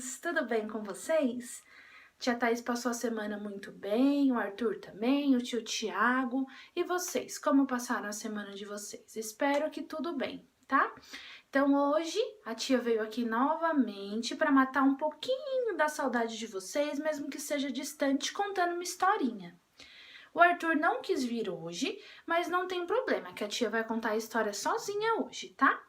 meninas! Tudo bem com vocês? Tia Thaís passou a semana muito bem, o Arthur também, o tio Tiago. E vocês, como passaram a semana de vocês? Espero que tudo bem, tá? Então hoje a tia veio aqui novamente para matar um pouquinho da saudade de vocês, mesmo que seja distante, contando uma historinha. O Arthur não quis vir hoje, mas não tem problema, que a tia vai contar a história sozinha hoje, tá?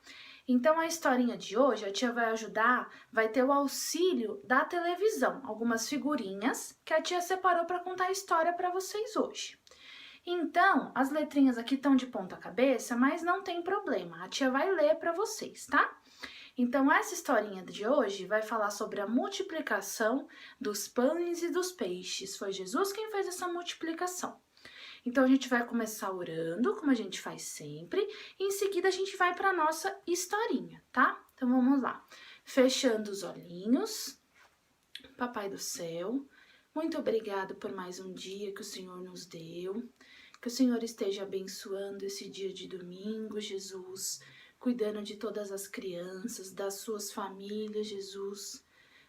Então, a historinha de hoje, a tia vai ajudar, vai ter o auxílio da televisão, algumas figurinhas que a tia separou para contar a história para vocês hoje. Então, as letrinhas aqui estão de ponta cabeça, mas não tem problema, a tia vai ler para vocês, tá? Então, essa historinha de hoje vai falar sobre a multiplicação dos pães e dos peixes. Foi Jesus quem fez essa multiplicação. Então, a gente vai começar orando, como a gente faz sempre, e em seguida a gente vai para a nossa historinha, tá? Então, vamos lá. Fechando os olhinhos. Papai do céu, muito obrigado por mais um dia que o Senhor nos deu. Que o Senhor esteja abençoando esse dia de domingo, Jesus, cuidando de todas as crianças, das suas famílias, Jesus.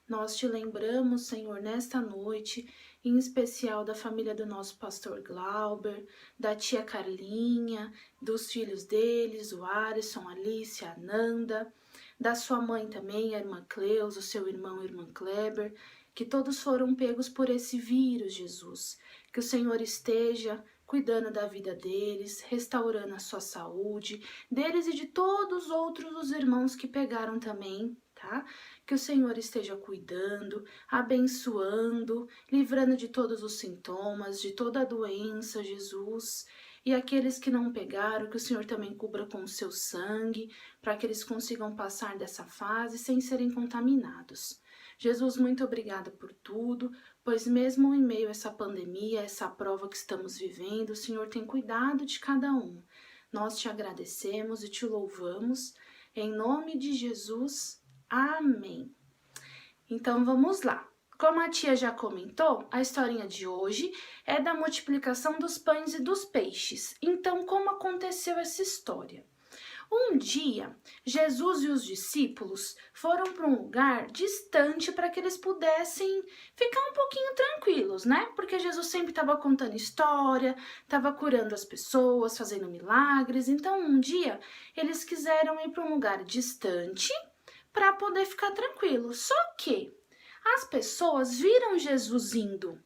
Nós te lembramos, Senhor, nesta noite, em especial da família do nosso pastor Glauber, da tia Carlinha, dos filhos deles, o Alisson, a Alice, a Nanda, da sua mãe também, a irmã Cleus, o seu irmão, a irmã Kleber, que todos foram pegos por esse vírus, Jesus. Que o Senhor esteja cuidando da vida deles, restaurando a sua saúde, deles e de todos os outros irmãos que pegaram também, tá? Que o Senhor esteja cuidando, abençoando, livrando de todos os sintomas, de toda a doença, Jesus. E aqueles que não pegaram, que o Senhor também cubra com o seu sangue, para que eles consigam passar dessa fase sem serem contaminados. Jesus, muito obrigada por tudo, pois mesmo em meio a essa pandemia, essa prova que estamos vivendo, o Senhor tem cuidado de cada um. Nós te agradecemos e te louvamos, em nome de Jesus. Amém. Então vamos lá. Como a tia já comentou, a historinha de hoje é da multiplicação dos pães e dos peixes. Então, como aconteceu essa história? Um dia, Jesus e os discípulos foram para um lugar distante para que eles pudessem ficar um pouquinho tranquilos, né? Porque Jesus sempre estava contando história, estava curando as pessoas, fazendo milagres. Então, um dia, eles quiseram ir para um lugar distante para poder ficar tranquilo. Só que as pessoas viram Jesus indo.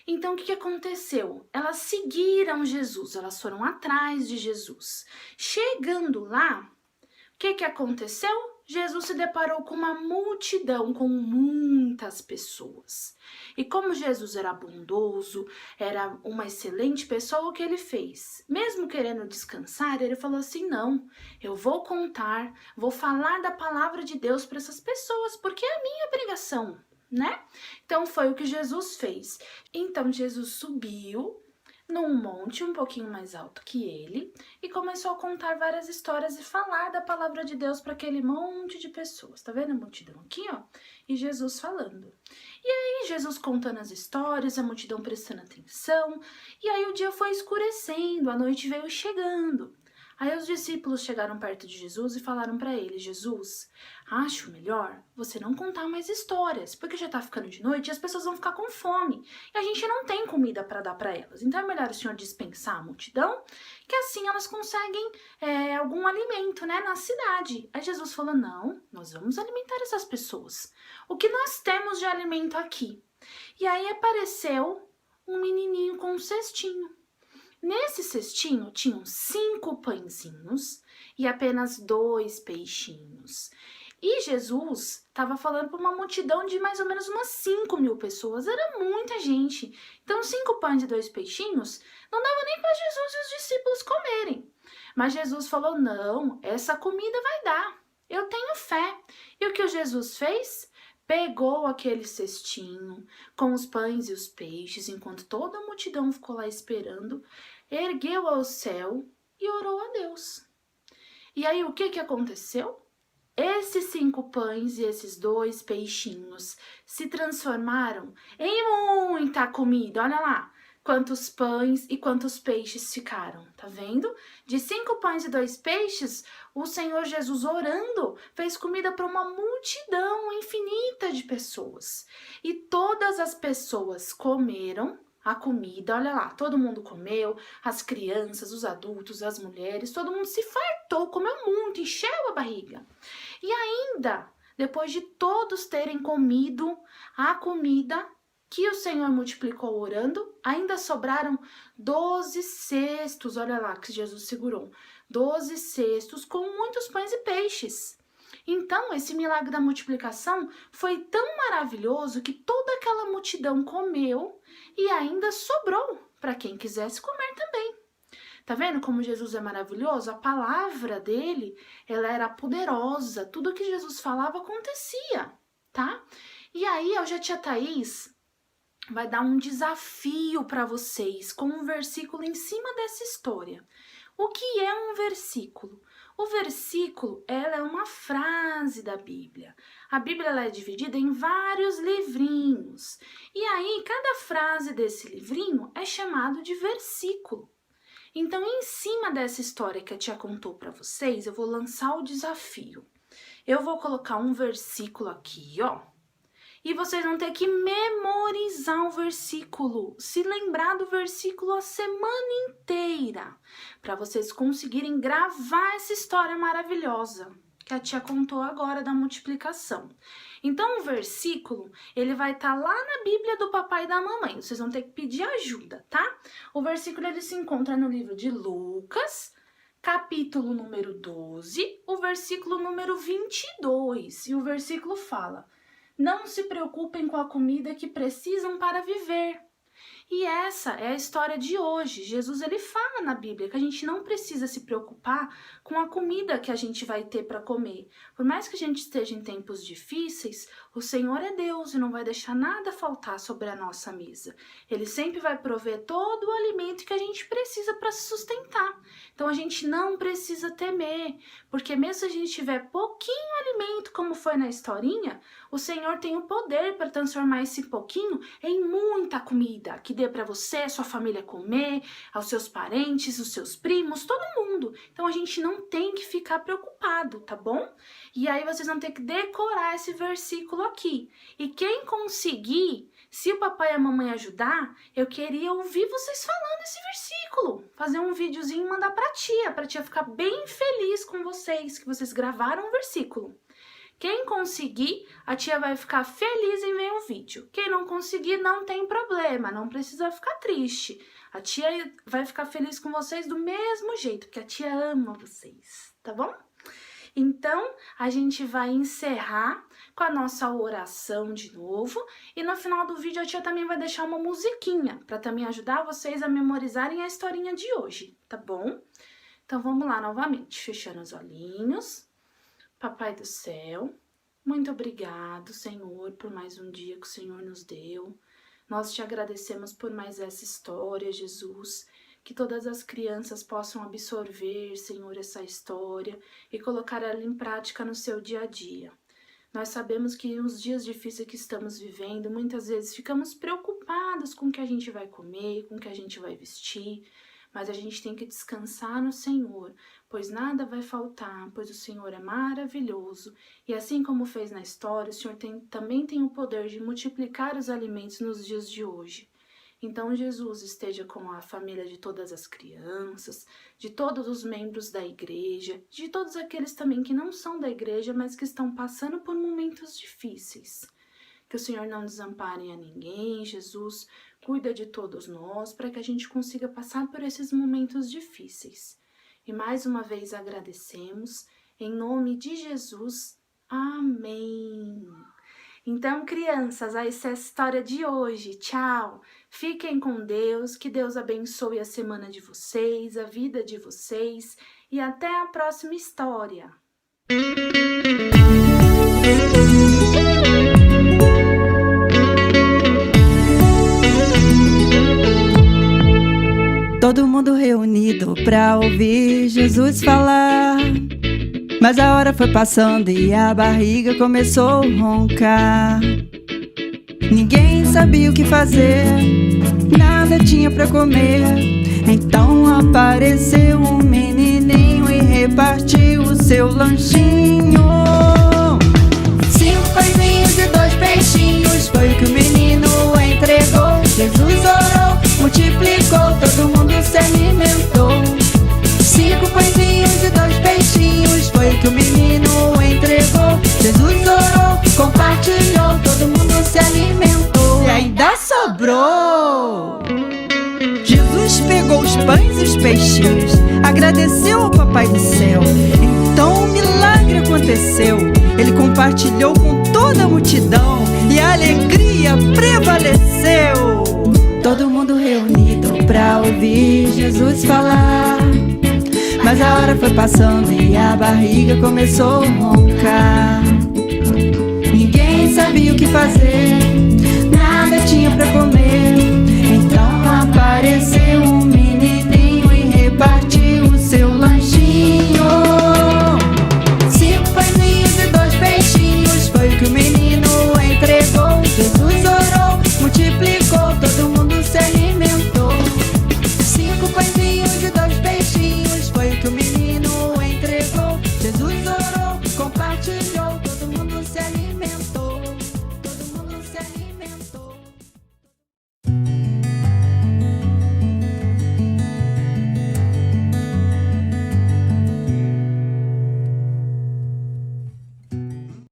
Então, o que aconteceu? Elas seguiram Jesus, elas foram atrás de Jesus. Chegando lá, o que aconteceu? Jesus se deparou com uma multidão, com muitas pessoas. E como Jesus era bondoso, era uma excelente pessoa, o que ele fez? Mesmo querendo descansar, ele falou assim, não, eu vou contar, vou falar da palavra de Deus para essas pessoas, porque é a minha obrigação, né? Então foi o que Jesus fez. Então Jesus subiu num monte um pouquinho mais alto que ele e começou a contar várias histórias e falar da palavra de Deus para aquele monte de pessoas. Tá vendo a multidão aqui, ó? E Jesus falando. E aí Jesus contando as histórias, a multidão prestando atenção. E aí o dia foi escurecendo, a noite veio chegando. Aí os discípulos chegaram perto de Jesus e falaram para ele, Jesus, acho melhor você não contar mais histórias, porque já tá ficando de noite e as pessoas vão ficar com fome. E a gente não tem comida para dar para elas. Então é melhor o Senhor dispensar a multidão, que assim elas conseguem algum alimento, né, na cidade. Aí Jesus falou, não, nós vamos alimentar essas pessoas. O que nós temos de alimento aqui? E aí apareceu um menininho com um cestinho. Nesse cestinho tinham 5 pãezinhos e apenas 2 peixinhos. E Jesus estava falando para uma multidão de mais ou menos umas 5.000 pessoas. Era muita gente. Então 5 pães e 2 peixinhos não dava nem para Jesus e os discípulos comerem. Mas Jesus falou, não, essa comida vai dar. Eu tenho fé. E o que o Jesus fez? Pegou aquele cestinho com os pães e os peixes, enquanto toda a multidão ficou lá esperando, ergueu ao céu e orou a Deus. E aí o que aconteceu? Esses 5 pães e esses 2 peixinhos se transformaram em muita comida, olha lá. quantos pães e quantos peixes ficaram, tá vendo? De 5 pães e 2 peixes, o Senhor Jesus orando fez comida para uma multidão infinita de pessoas. E todas as pessoas comeram a comida, olha lá, todo mundo comeu, as crianças, os adultos, as mulheres, todo mundo se fartou, comeu muito, encheu a barriga. E ainda, depois de todos terem comido a comida que o Senhor multiplicou orando, ainda sobraram 12 cestos, olha lá que Jesus segurou, 12 cestos com muitos pães e peixes. Então, esse milagre da multiplicação foi tão maravilhoso que toda aquela multidão comeu e ainda sobrou para quem quisesse comer também. Tá vendo como Jesus é maravilhoso? A palavra dele, ela era poderosa, tudo que Jesus falava acontecia, tá? E aí, hoje a tia Thaís vai dar um desafio para vocês com um versículo em cima dessa história. O que é um versículo? O versículo, ela é uma frase da Bíblia. A Bíblia ela é dividida em vários livrinhos. E aí, cada frase desse livrinho é chamado de versículo. Então, em cima dessa história que a tia contou para vocês, eu vou lançar o desafio. Eu vou colocar um versículo aqui, ó. E vocês vão ter que memorizar o versículo, se lembrar do versículo a semana inteira, para vocês conseguirem gravar essa história maravilhosa que a tia contou agora da multiplicação. Então, o versículo, ele vai estar lá na Bíblia do papai e da mamãe. Vocês vão ter que pedir ajuda, tá? O versículo, ele se encontra no livro de Lucas, capítulo número 12, o versículo número 22. E o versículo fala: não se preocupem com a comida que precisam para viver. E essa é a história de hoje. Jesus, ele fala na Bíblia que a gente não precisa se preocupar com a comida que a gente vai ter para comer. Por mais que a gente esteja em tempos difíceis, o Senhor é Deus e não vai deixar nada faltar sobre a nossa mesa. Ele sempre vai prover todo o alimento que a gente precisa para se sustentar. Então, a gente não precisa temer, porque mesmo se a gente tiver pouquinho alimento, como foi na historinha, o Senhor tem o poder para transformar esse pouquinho em muita comida, que dê para você, sua família comer, aos seus parentes, os seus primos, todo mundo. Então, a gente não tem que ficar preocupado, tá bom? E aí, vocês vão ter que decorar esse versículo aqui. E quem conseguir, se o papai e a mamãe ajudar, eu queria ouvir vocês falando esse versículo. Fazer um videozinho e mandar pra tia ficar bem feliz com vocês, que vocês gravaram o versículo. Quem conseguir, a tia vai ficar feliz em ver o vídeo. Quem não conseguir, não tem problema, não precisa ficar triste. A tia vai ficar feliz com vocês do mesmo jeito, porque a tia ama vocês, tá bom? Então, a gente vai encerrar com a nossa oração de novo. E no final do vídeo, a tia também vai deixar uma musiquinha para também ajudar vocês a memorizarem a historinha de hoje, tá bom? Então, vamos lá novamente, fechando os olhinhos. Papai do céu, muito obrigado, Senhor, por mais um dia que o Senhor nos deu. Nós te agradecemos por mais essa história, Jesus. Que todas as crianças possam absorver, Senhor, essa história e colocar ela em prática no seu dia a dia. Nós sabemos que nos dias difíceis que estamos vivendo, muitas vezes ficamos preocupados com o que a gente vai comer, com o que a gente vai vestir, mas a gente tem que descansar no Senhor, pois nada vai faltar, pois o Senhor é maravilhoso. E assim como fez na história, o Senhor também tem o poder de multiplicar os alimentos nos dias de hoje. Então, Jesus esteja com a família de todas as crianças, de todos os membros da igreja, de todos aqueles também que não são da igreja, mas que estão passando por momentos difíceis. Que o Senhor não desampare a ninguém, Jesus, cuida de todos nós, para que a gente consiga passar por esses momentos difíceis. E mais uma vez agradecemos, em nome de Jesus, amém. Então, crianças, essa é a história de hoje. Tchau! Fiquem com Deus, que Deus abençoe a semana de vocês, a vida de vocês e até a próxima história. Todo mundo reunido pra ouvir Jesus falar. Mas a hora foi passando e a barriga começou a roncar. Ninguém sabia o que fazer. nada tinha pra comer. Então apareceu um menininho e repartiu o seu lanchinho. 5 pãezinhos e 2 peixinhos foi o que o menino entregou. Jesus orou, multiplicou, todo mundo se alimentou. 5 pãezinhos e 2 peixinhos foi o que o menino entregou. Jesus orou, compartilhou, todo mundo se alimentou. E ainda sobrou. Jesus pegou os pães e os peixinhos, agradeceu ao Papai do Céu. Então um milagre aconteceu. Ele compartilhou com toda a multidão e a alegria prevaleceu. Todo mundo reunido pra ouvir Jesus falar. Mas a hora foi passando e a barriga começou a roncar. Ninguém sabia o que fazer,